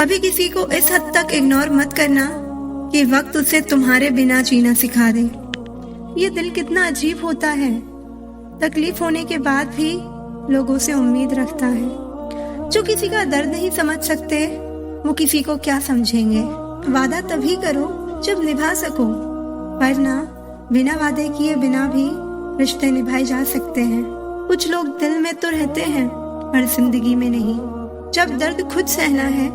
कभी किसी को इस हद तक इग्नोर मत करना कि वक्त उसे तुम्हारे बिना जीना सिखा दे। ये दिल कितना अजीब होता है, तकलीफ होने के बाद भी लोगों से उम्मीद रखता है। जो किसी का दर्द नहीं समझ सकते वो किसी को क्या समझेंगे। वादा तभी करो जब निभा सको, वरना बिना वादे किए बिना भी रिश्ते निभाए जा सकते हैं। कुछ लोग दिल में तो रहते हैं पर जिंदगी में नहीं। जब दर्द खुद सहना है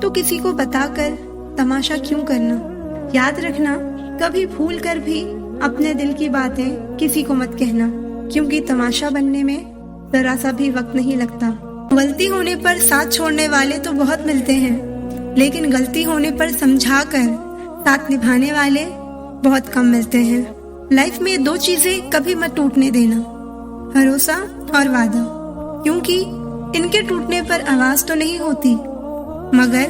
तो किसी को बताकर तमाशा क्यों करना। याद रखना, कभी भूल कर भी अपने दिल की बातें किसी को मत कहना, क्योंकि तमाशा बनने में जरा सा भी वक्त नहीं लगता। गलती होने पर साथ छोड़ने वाले तो बहुत मिलते हैं, लेकिन गलती होने पर समझाकर साथ निभाने वाले बहुत कम मिलते हैं। लाइफ में दो चीजें कभी मत टूटने देना, भरोसा और वादा, क्योंकि इनके टूटने पर आवाज तो नहीं होती मगर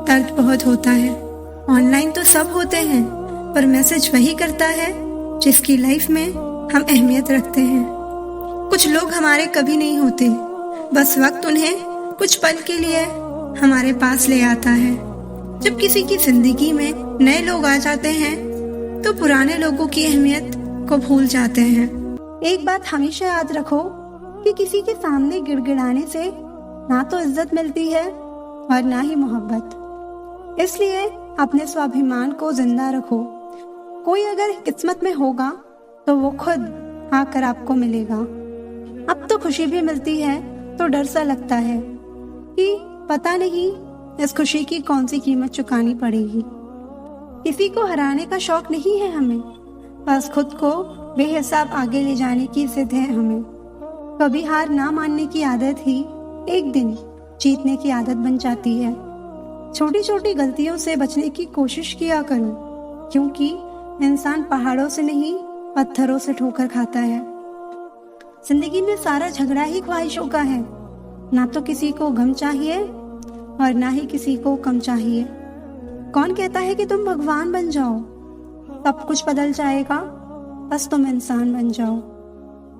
दर्द बहुत होता है। ऑनलाइन तो सब होते हैं पर मैसेज वही करता है जिसकी लाइफ में हम अहमियत रखते हैं। कुछ लोग हमारे कभी नहीं होते, बस वक्त उन्हें कुछ पल के लिए हमारे पास ले आता है। जब किसी की जिंदगी में नए लोग आ जाते हैं तो पुराने लोगों की अहमियत को भूल जाते हैं। एक बात हमेशा याद रखो कि किसी के सामने गिड़गिड़ाने से ना तो इज्जत मिलती है और ना ही मोहब्बत। इसलिए अपने स्वाभिमान को जिंदा रखो। कोई अगर किस्मत में होगा तो वो खुद आकर आपको मिलेगा। अब तो खुशी भी मिलती है तो डर सा लगता है कि पता नहीं इस खुशी की कौन सी कीमत चुकानी पड़ेगी। किसी को हराने का शौक नहीं है हमें, बस खुद को बेहिसाब आगे ले जाने की जिद है हमें। कभी हार ना मानने की आदत ही एक दिन जीतने की आदत बन जाती है। छोटी छोटी गलतियों से बचने की कोशिश किया करो, क्योंकि इंसान पहाड़ों से नहीं पत्थरों से ठोकर खाता है। जिंदगी में सारा झगड़ा ही ख्वाहिशों का है, ना तो किसी को गम चाहिए और ना ही किसी को कम चाहिए। कौन कहता है कि तुम भगवान बन जाओ, सब कुछ बदल जाएगा, बस तुम इंसान बन जाओ।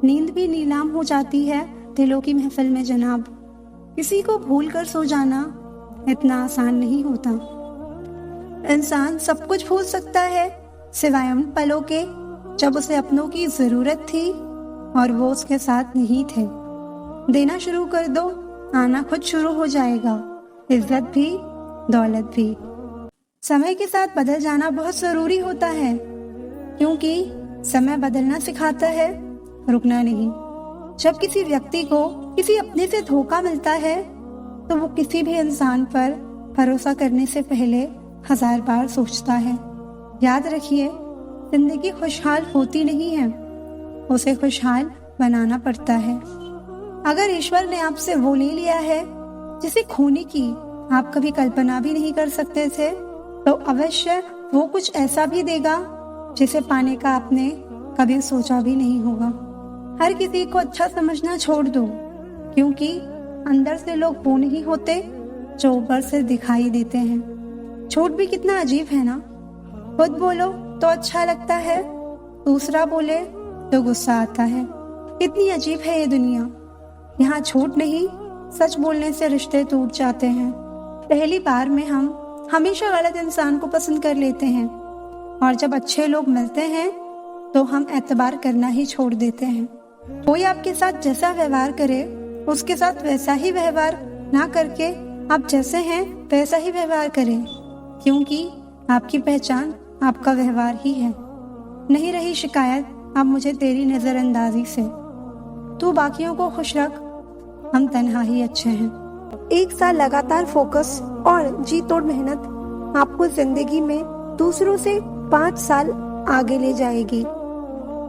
नींद भी नीलाम हो जाती है दिलों की महफिल में जनाब। किसी को भूल कर सो जाना इतना आसान नहीं होता। इंसान सब कुछ भूल सकता है सिवाय उन पलों के जब उसे अपनों की जरूरत थी और वो उसके साथ नहीं थे। देना शुरू कर दो, आना खुद शुरू हो जाएगा, इज्जत भी दौलत भी। समय के साथ बदल जाना बहुत जरूरी होता है, क्योंकि समय बदलना सिखाता है, रुकना नहीं। जब किसी व्यक्ति को किसी अपने से धोखा मिलता है तो वो किसी भी इंसान पर भरोसा करने से पहले 1000 बार सोचता है। याद रखिए, जिंदगी खुशहाल होती नहीं है, उसे खुशहाल बनाना पड़ता है। अगर ईश्वर ने आपसे वो ले लिया है जिसे खोने की आप कभी कल्पना भी नहीं कर सकते थे, तो अवश्य वो कुछ ऐसा भी देगा जिसे पाने का आपने कभी सोचा भी नहीं होगा। हर किसी को अच्छा समझना छोड़ दो, क्योंकि अंदर से लोग वो नहीं होते जो ऊपर से दिखाई देते हैं। झूठ भी कितना अजीब है ना, खुद बोलो तो अच्छा लगता है, दूसरा बोले तो गुस्सा आता है। कितनी अजीब है ये दुनिया। यहाँ झूठ नहीं, सच बोलने से रिश्ते टूट जाते हैं। पहली बार में हम हमेशा गलत इंसान को पसंद कर लेते हैं, और जब अच्छे लोग मिलते हैं तो हम एतबार करना ही छोड़ देते हैं। कोई आपके साथ जैसा व्यवहार करे उसके साथ वैसा ही व्यवहार ना करके आप जैसे हैं वैसा ही व्यवहार करें, क्योंकि आपकी पहचान आपका व्यवहार ही है। नहीं रही शिकायत अब मुझे तेरी नजरअंदाजी से, तू बाकियों को खुश रख, हम तन्हा ही अच्छे हैं। 1 साल लगातार फोकस और जी तोड़ मेहनत आपको जिंदगी में दूसरों से 5 साल आगे ले जाएगी।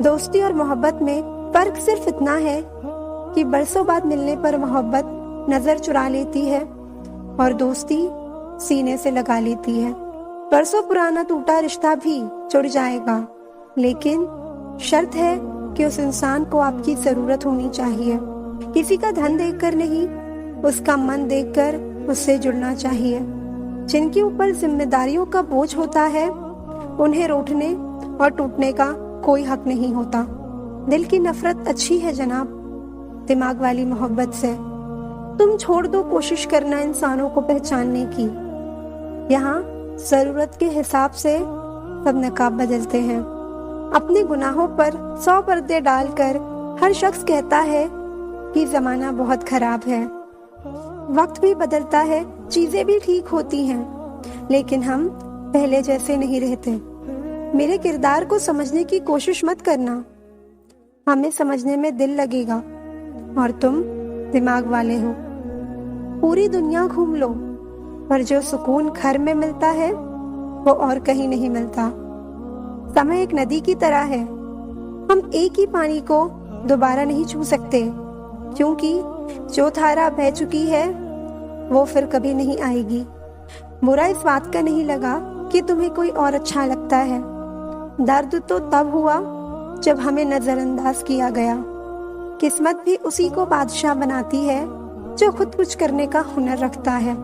दोस्ती और मोहब्बत में फर्क सिर्फ इतना है कि बरसों बाद मिलने पर मोहब्बत नजर चुरा लेती है और दोस्ती सीने से लगा लेती है। बरसों पुराना टूटा रिश्ता भी जुड़ जाएगा, लेकिन शर्त है कि उस इंसान को आपकी जरूरत होनी चाहिए। किसी का धन देखकर नहीं, उसका मन देखकर उससे जुड़ना चाहिए। जिनके ऊपर जिम्मेदारियों का बोझ होता है उन्हें रूठने और टूटने का कोई हक नहीं होता। दिल की नफरत अच्छी है जनाब, दिमाग वाली मोहब्बत से। तुम छोड़ दो कोशिश करना इंसानों को पहचानने की, यहाँ जरूरत के हिसाब से सब नकाब बदलते हैं। अपने गुनाहों पर 100 पर्दे डालकर हर शख्स कहता है कि जमाना बहुत खराब है। वक्त भी बदलता है, चीजें भी ठीक होती हैं, लेकिन हम पहले जैसे नहीं रहते। मेरे किरदार को समझने की कोशिश मत करना, हमें समझने में दिल लगेगा और तुम दिमाग वाले हो। पूरी दुनिया घूम लो, पर जो सुकून घर में मिलता है वो और कहीं नहीं मिलता। समय एक नदी की तरह है, हम एक ही पानी को दोबारा नहीं छू सकते, क्योंकि जो धारा बह चुकी है वो फिर कभी नहीं आएगी। बुरा इस बात का नहीं लगा कि तुम्हें कोई और अच्छा लगता है। दर्द तो तब हुआ जब हमें नजरअंदाज किया गया। किस्मत भी उसी को बादशाह बनाती है जो खुद कुछ करने का हुनर रखता है।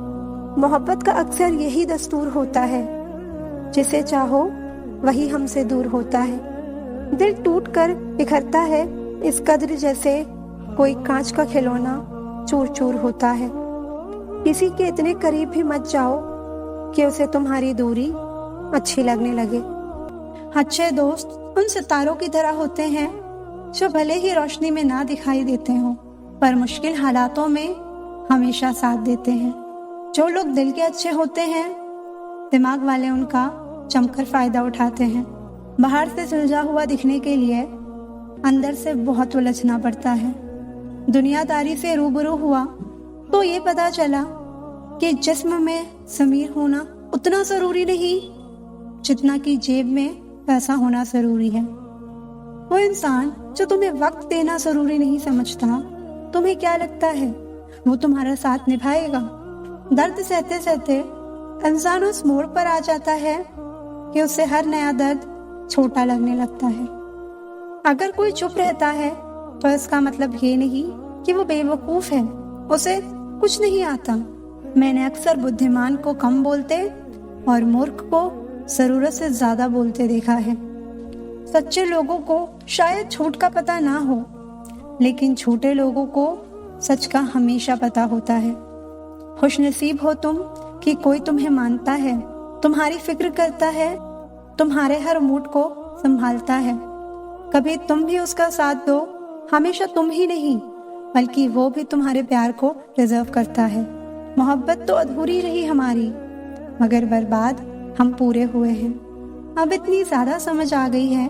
मोहब्बत का अक्सर यही दस्तूर होता है, जिसे चाहो वही हमसे दूर होता है। दिल टूट कर बिखरता है इस कद्र जैसे कोई कांच का खिलौना चूर चूर होता है। किसी के इतने करीब भी मत जाओ कि उसे तुम्हारी दूरी अच्छी लगने लगे। अच्छे दोस्त उन सितारों की तरह होते हैं जो भले ही रोशनी में ना दिखाई देते हों, पर मुश्किल हालातों में हमेशा साथ देते हैं। जो लोग दिल के अच्छे होते हैं, दिमाग वाले उनका जमकर फायदा उठाते हैं। बाहर से सुलझा हुआ दिखने के लिए अंदर से बहुत उलझना पड़ता है। दुनियादारी से रूबरू हुआ तो ये पता चला कि जिस्म में ज़मीर होना उतना जरूरी नहीं जितना कि जेब में पैसा होना जरूरी है। वो इंसान जो तुम्हें वक्त देना जरूरी नहीं समझता, तुम्हें क्या लगता है वो तुम्हारा साथ निभाएगा? दर्द सहते सहते इंसान उस मोड़ पर आ जाता है कि उसे हर नया दर्द छोटा लगने लगता है। अगर कोई चुप रहता है तो इसका मतलब ये नहीं कि वो बेवकूफ है, उसे कुछ नहीं आता। मैंने अक्सर बुद्धिमान को कम बोलते और मूर्ख को जरूरत से ज्यादा बोलते देखा है। सच्चे लोगों को शायद झूठ का पता ना हो, लेकिन झूठे लोगों को सच का हमेशा पता होता है। खुशनसीब हो तुम कि कोई तुम्हें मानता है, तुम्हारी फिक्र करता है, तुम्हारे हर मूड को संभालता है। कभी तुम भी उसका साथ दो, हमेशा तुम ही नहीं बल्कि वो भी तुम्हारे प्यार को डिजर्व करता है। मोहब्बत तो अधूरी रही हमारी, मगर बर्बाद हम पूरे हुए हैं। अब इतनी ज्यादा समझ आ गई है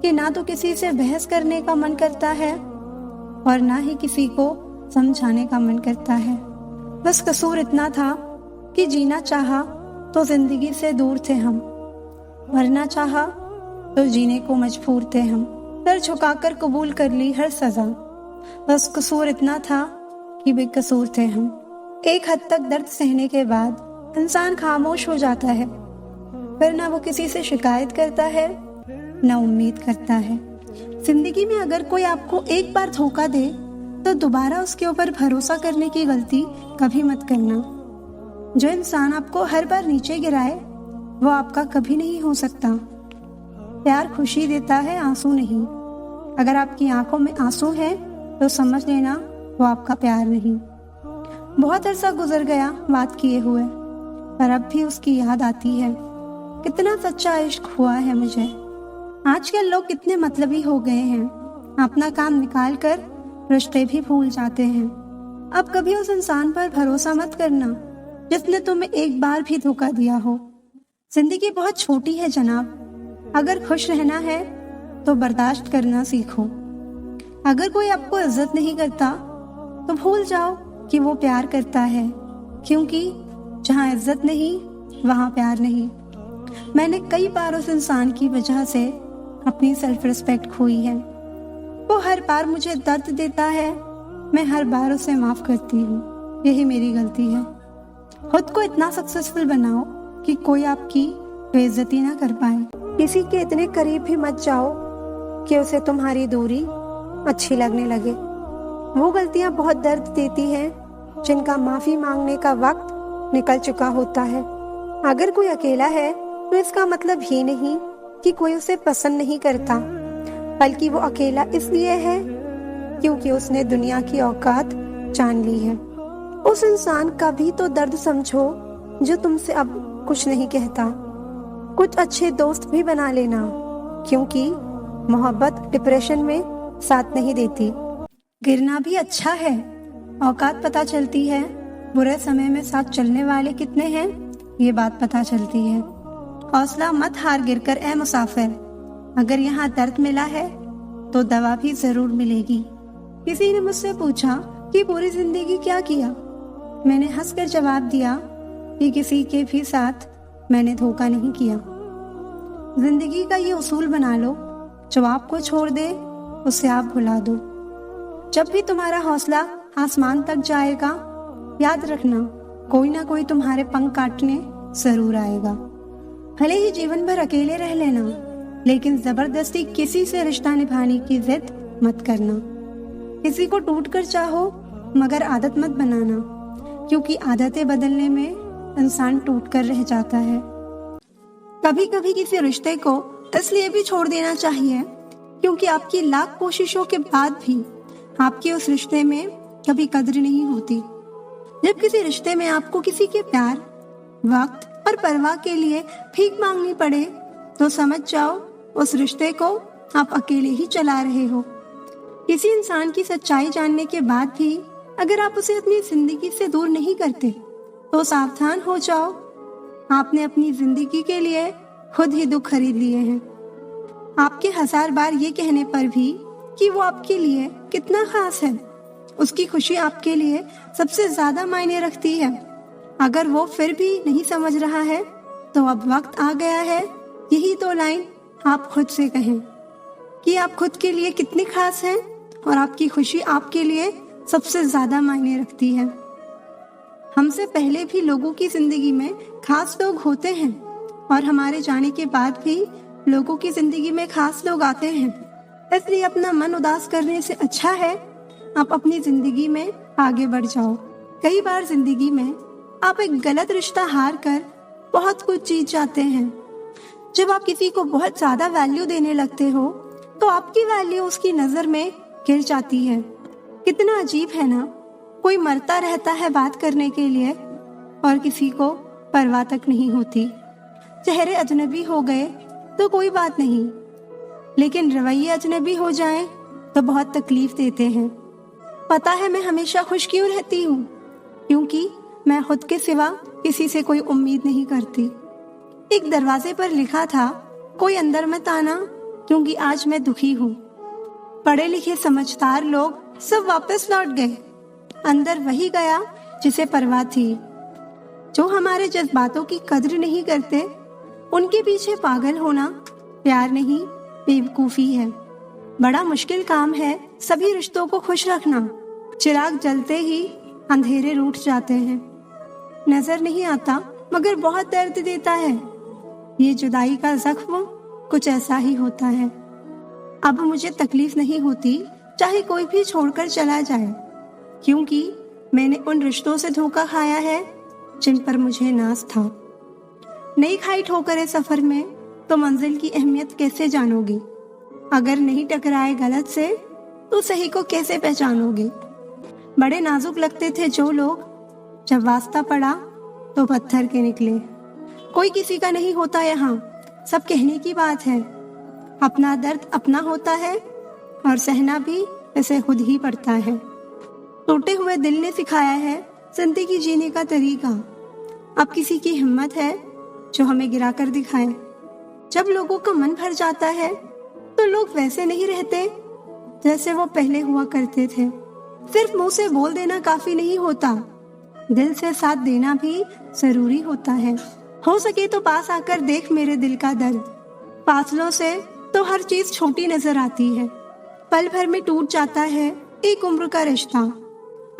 कि ना तो किसी से बहस करने का मन करता है और ना ही किसी को समझाने का मन करता है। बस कसूर इतना था कि जीना चाहा तो जिंदगी से दूर थे हम, मरना चाहा तो जीने को मजबूर थे हम। सर झुकाकर कबूल कर ली हर सजा, बस कसूर इतना था कि बेकसूर थे हम। एक हद तक दर्द सहने के बाद इंसान खामोश हो जाता है, फिर ना वो किसी से शिकायत करता है ना उम्मीद करता है। जिंदगी में अगर कोई आपको एक बार धोखा दे तो दोबारा उसके ऊपर भरोसा करने की गलती कभी मत करना। जो इंसान आपको हर बार नीचे गिराए वो आपका कभी नहीं हो सकता। प्यार खुशी देता है, आंसू नहीं। अगर आपकी आंखों में आंसू है तो समझ लेना वो आपका प्यार नहीं। बहुत अरसा गुजर गया बात किए हुए, पर अब भी उसकी याद आती है। कितना सच्चा इश्क हुआ है मुझे। आजकल लोग कितने मतलबी हो गए हैं, अपना काम निकाल कर रिश्ते भी भूल जाते हैं। अब कभी उस इंसान पर भरोसा मत करना जिसने तुम्हें एक बार भी धोखा दिया हो। जिंदगी बहुत छोटी है जनाब, अगर खुश रहना है तो बर्दाश्त करना सीखो। अगर कोई आपको इज्जत नहीं करता तो भूल जाओ कि वो प्यार करता है, क्योंकि जहाँ इज्जत नहीं वहाँ प्यार नहीं। मैंने कई बार उस इंसान की वजह से अपनी सेल्फ रिस्पेक्ट खोई है। वो हर बार मुझे दर्द देता है, मैं हर बार उसे माफ करती हूँ। यही मेरी गलती है। खुद को इतना सक्सेसफुल बनाओ कि कोई आपकी बेइज्जती ना कर पाए। किसी के इतने करीब भी मत जाओ कि उसे तुम्हारी दूरी अच्छी लगने लगे। वो गलतियां बहुत दर्द देती हैं जिनका माफी मांगने का वक्त निकल चुका होता है। अगर कोई अकेला है तो इसका मतलब ये नहीं कि कोई उसे पसंद नहीं करता, बल्कि वो अकेला इसलिए है क्योंकि उसने दुनिया की औकात जान ली है। उस इंसान का भी तो दर्द समझो जो तुमसे अब कुछ नहीं कहता। कुछ अच्छे दोस्त भी बना लेना, क्योंकि मोहब्बत डिप्रेशन में साथ नहीं देती। गिरना भी अच्छा है, औकात पता चलती है। बुरे समय में साथ चलने वाले कितने हैं, ये बात पता चलती है। हौसला मत हार गिरकर ए मुसाफिर, अगर यहाँ दर्द मिला है तो दवा भी जरूर मिलेगी। किसी ने मुझसे पूछा कि पूरी जिंदगी क्या किया। मैंने हंसकर जवाब दिया कि किसी के भी साथ मैंने धोखा नहीं किया। जिंदगी का ये उसूल बना लो, जो आपको छोड़ दे उसे आप भुला दो। जब भी तुम्हारा हौसला आसमान तक जाएगा, याद रखना कोई ना कोई तुम्हारे पंख काटने जरूर आएगा। भले ही जीवन भर अकेले रह लेना, लेकिन जबरदस्ती किसी से रिश्ता निभाने की जिद मत करना। किसी को टूट कर चाहो, मगर आदत मत बनाना, क्योंकि आदतें बदलने में इंसान टूट कर रह जाता है। कभी कभी किसी रिश्ते को इसलिए भी छोड़ देना चाहिए क्योंकि आपकी लाख कोशिशों के बाद भी आपके उस रिश्ते में कभी कद्र नहीं होती। जब किसी रिश्ते में आपको किसी के प्यार, वक्त और परवाह के लिए भीख मांगनी पड़े, तो समझ जाओ उस रिश्ते को आप अकेले ही चला रहे हो। किसी इंसान की सच्चाई जानने के बाद भी अगर आप उसे अपनी जिंदगी से दूर नहीं करते, तो सावधान हो जाओ, आपने अपनी जिंदगी के लिए खुद ही दुख खरीद लिए हैं। आपके 1000 बार ये कहने पर भी कि वो आपके लिए कितना खास है, उसकी खुशी आपके लिए सबसे ज्यादा मायने रखती है। अगर वो फिर भी नहीं समझ रहा है, तो अब वक्त आ गया है यही 2 लाइन आप खुद से कहें कि आप खुद के लिए कितने खास हैं और आपकी खुशी आपके लिए सबसे ज्यादा मायने रखती है। हमसे पहले भी लोगों की जिंदगी में खास लोग होते हैं और हमारे जाने के बाद भी लोगों की जिंदगी में खास लोग आते हैं। इसलिए अपना मन उदास करने से अच्छा है आप अपनी जिंदगी में आगे बढ़ जाओ। कई बार जिंदगी में आप एक गलत रिश्ता हार कर बहुत कुछ जीत जाते हैं। जब आप किसी को बहुत ज्यादा वैल्यू देने लगते हो, तो आपकी वैल्यू उसकी नजर में गिर जाती है। कितना अजीब है ना, कोई मरता रहता है बात करने के लिए और किसी को परवाह तक नहीं होती। चेहरे अजनबी हो गए तो कोई बात नहीं, लेकिन रवैये अजनबी हो जाएं तो बहुत तकलीफ देते हैं। पता है मैं हमेशा खुश क्यों रहती हूँ? क्योंकि मैं खुद के सिवा किसी से कोई उम्मीद नहीं करती। एक दरवाजे पर लिखा था, कोई अंदर मत आना क्योंकि आज मैं दुखी हूँ। पढ़े लिखे समझदार लोग सब वापस लौट गए, अंदर वही गया जिसे परवाह थी। जो हमारे जज्बातों की कद्र नहीं करते, उनके पीछे पागल होना प्यार नहीं बेवकूफी है। बड़ा मुश्किल काम है सभी रिश्तों को खुश रखना। चिराग जलते ही अंधेरे रूठ जाते हैं। नजर नहीं आता मगर बहुत दर्द देता है। ये जुदाई का जख्म कुछ ऐसा ही होता है। अब मुझे तकलीफ नहीं होती चाहे कोई भी छोड़कर चला जाए, क्योंकि मैंने उन रिश्तों से धोखा खाया है जिन पर मुझे नाज था। नहीं खाई ठोकरें सफर में तो मंजिल की अहमियत कैसे जानोगे? अगर नहीं टकराए गलत से तो सही को कैसे पहचानोगे? बड़े नाजुक लगते थे जो लोग, जब वास्ता पड़ा तो पत्थर के निकले। कोई किसी का नहीं होता यहाँ, सब कहने की बात है। अपना दर्द अपना होता है और सहना भी इसे खुद ही पड़ता है। टूटे हुए दिल ने सिखाया है जिंदगी जीने का तरीका। अब किसी की हिम्मत है जो हमें गिरा कर दिखाए। जब लोगों का मन भर जाता है तो लोग वैसे नहीं रहते जैसे वो पहले हुआ करते थे। सिर्फ मुंह से बोल देना काफी नहीं होता, दिल से साथ देना भी जरूरी होता है। हो सके तो पास आकर देख मेरे दिल का दर्द। फासलों से तो हर चीज छोटी नजर आती है। पल भर में टूट जाता है एक उम्र का रिश्ता।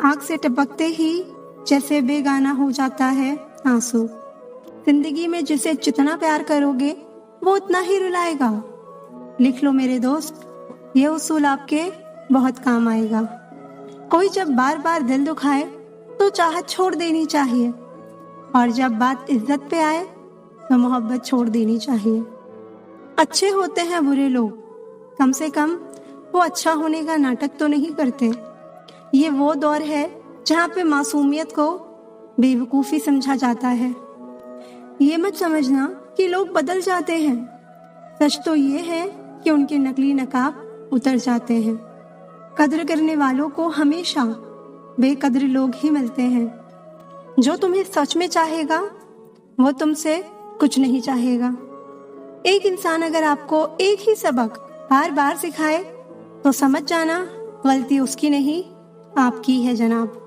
आंख से टपकते ही जैसे बेगाना हो जाता है आंसू। जिंदगी में जिसे जितना प्यार करोगे वो उतना ही रुलाएगा। लिख लो मेरे दोस्त, ये उसूल आपके बहुत काम आएगा। कोई जब बार बार दिल दुखाए तो चाहत छोड़ देनी चाहिए, और जब बात इज्जत पे आए तो मोहब्बत छोड़ देनी चाहिए। अच्छे होते हैं बुरे लोग, कम से कम वो अच्छा होने का नाटक तो नहीं करते। ये वो दौर है जहाँ पे मासूमियत को बेवकूफ़ी समझा जाता है। ये मत समझना कि लोग बदल जाते हैं। सच तो ये है कि उनके नकली नकाब उतर जाते हैं। कद्र करने वालों को हमेशा बेकद्र लोग ही मिलते हैं। जो तुम्हें सच में चाहेगा वो तुमसे कुछ नहीं चाहेगा। एक इंसान अगर आपको एक ही सबक बार बार सिखाए तो समझ जाना गलती उसकी नहीं आपकी है जनाब।